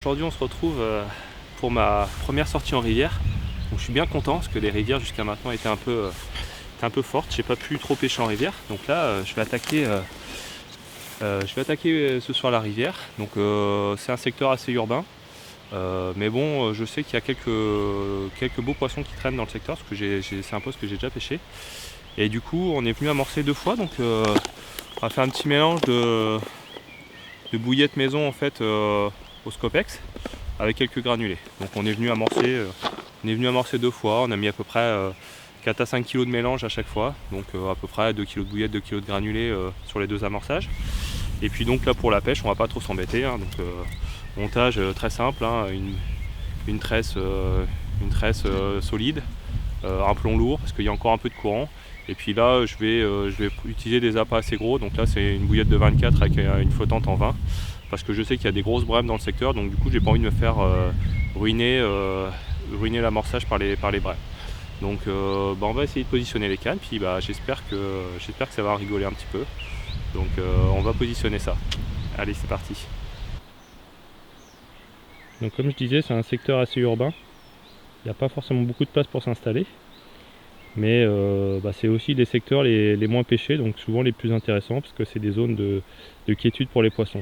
Aujourd'hui on se retrouve pour ma première sortie en rivière. Donc je suis bien content parce que les rivières jusqu'à maintenant étaient un peu fortes. J'ai pas pu trop pêcher en rivière. Donc là je vais attaquer ce soir la rivière. Donc c'est un secteur assez urbain. Mais bon, je sais qu'il y a quelques beaux poissons qui traînent dans le secteur parce que c'est un poste que j'ai déjà pêché. Et du coup on est venu amorcer 2 fois. Donc on va faire un petit mélange de bouillettes maison en fait au Scopex avec quelques granulés. Donc on est venu amorcer 2 fois, on a mis à peu près 4 à 5 kg de mélange à chaque fois, donc à peu près 2 kg de bouillettes, 2 kg de granulés sur les 2 amorçages. Et puis donc là pour la pêche on va pas trop s'embêter, hein, donc montage très simple, hein, une tresse solide, un plomb lourd parce qu'il y a encore un peu de courant. Et puis là je vais utiliser des appâts assez gros, donc là c'est une bouillette de 24 avec une flottante en 20 parce que je sais qu'il y a des grosses brèmes dans le secteur, donc du coup j'ai pas envie de me faire ruiner l'amorçage par les brèmes. Donc on va essayer de positionner les cannes, puis j'espère que ça va rigoler un petit peu. Donc on va positionner ça. Allez, c'est parti. Donc comme je disais, c'est un secteur assez urbain. Il n'y a pas forcément beaucoup de place pour s'installer. Mais c'est aussi les secteurs les moins pêchés, donc souvent les plus intéressants parce que c'est des zones de quiétude pour les poissons.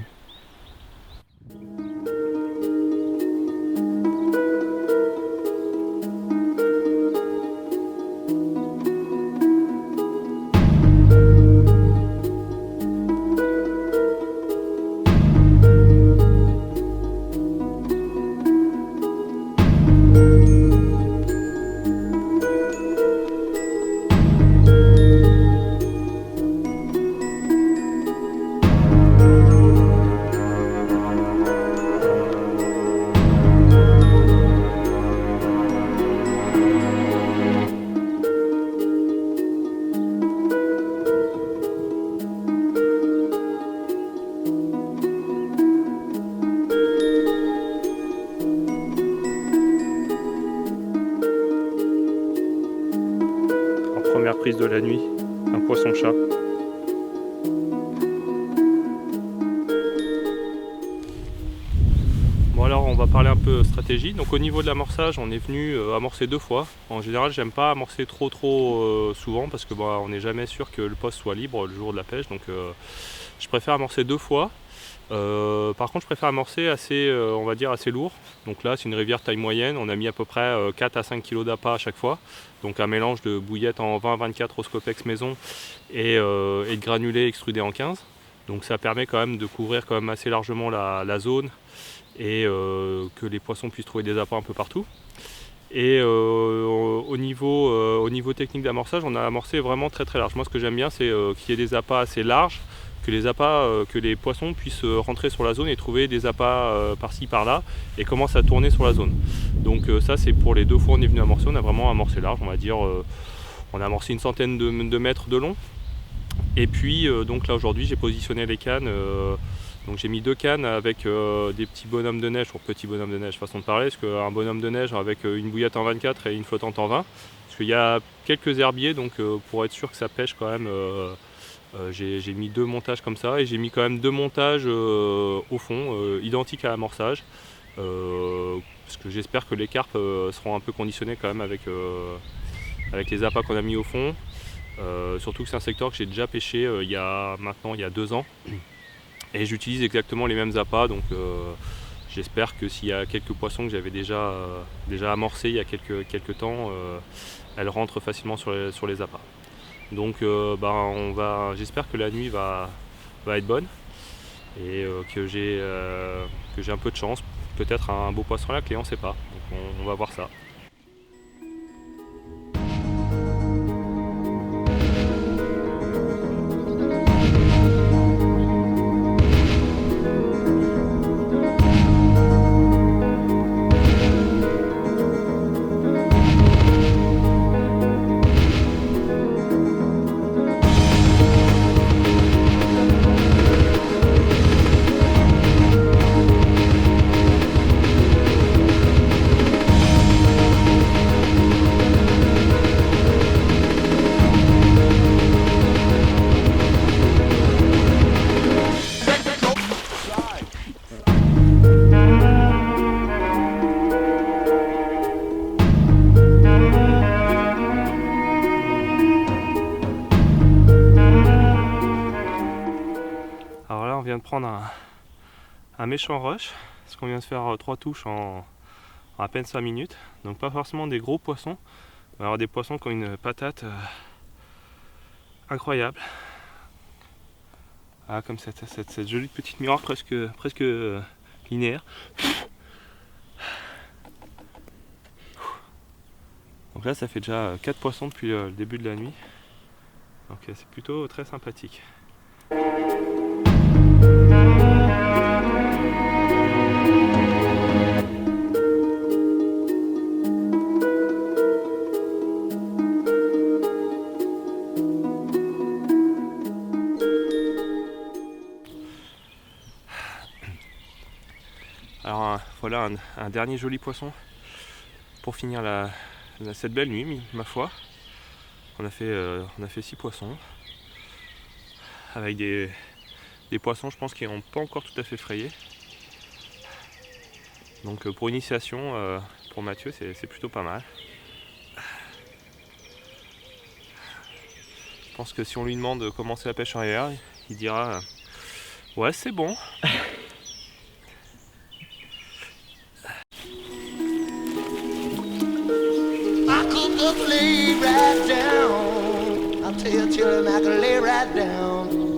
Première prise de la nuit, un poisson-chat. Bon alors on va parler un peu stratégie. Donc au niveau de l'amorçage, on est venu amorcer 2 fois. En général j'aime pas amorcer trop souvent parce que on n'est jamais sûr que le poste soit libre le jour de la pêche. Donc je préfère amorcer 2 fois. Par contre je préfère amorcer on va dire assez lourd. Donc là c'est une rivière taille moyenne, on a mis à peu près 4 à 5 kg d'appât à chaque fois. Donc un mélange de bouillettes en 20-24 au Scopex maison et de granulés extrudés en 15. Donc ça permet quand même de couvrir quand même assez largement la zone et que les poissons puissent trouver des appâts un peu partout. Et au niveau technique d'amorçage, on a amorcé vraiment très large. Moi ce que j'aime bien c'est qu'il y ait des appâts assez larges, que les poissons puissent rentrer sur la zone et trouver des appâts par-ci par-là et commencent à tourner sur la zone. Donc ça c'est pour les 2 fois on est venu amorcer, on a vraiment amorcé large, on va dire on a amorcé une centaine de mètres de long. Et puis donc là aujourd'hui j'ai positionné les cannes, donc j'ai mis 2 cannes avec des petits bonhommes de neige, ou petits bonhommes de neige façon de parler, parce qu'un bonhomme de neige avec une bouillette en 24 et une flottante en 20, parce qu'il y a quelques herbiers, donc pour être sûr que ça pêche quand même, j'ai mis 2 montages comme ça, et j'ai mis quand même 2 montages au fond, identiques à l'amorçage, parce que j'espère que les carpes seront un peu conditionnés quand même avec les appâts qu'on a mis au fond. Surtout que c'est un secteur que j'ai déjà pêché il y a 2 ans, et j'utilise exactement les mêmes appâts, donc j'espère que s'il y a quelques poissons que j'avais déjà amorcés il y a quelques temps, elles rentrent facilement sur les appâts. Donc j'espère que la nuit va être bonne et que j'ai un peu de chance, peut-être un beau poisson à la clé, on ne sait pas, donc on va voir ça. prendre un méchant rush, parce qu'on vient de faire 3 touches en à peine 5 minutes. Donc pas forcément des gros poissons, mais alors des poissons qui ont une patate incroyable. Ah, comme cette jolie petite miroir presque linéaire. Donc là ça fait déjà 4 poissons depuis le début de la nuit. Donc c'est plutôt très sympathique. Alors voilà un dernier joli poisson pour finir cette belle nuit, ma foi. On a fait 6 poissons avec des poissons, je pense, qui n'ont pas encore tout à fait frayé. Donc pour initiation, pour Mathieu, c'est plutôt pas mal. Je pense que si on lui demande comment c'est la pêche en rivière, il dira ouais, c'est bon. Lay right down. I'll tell children I can lay right down.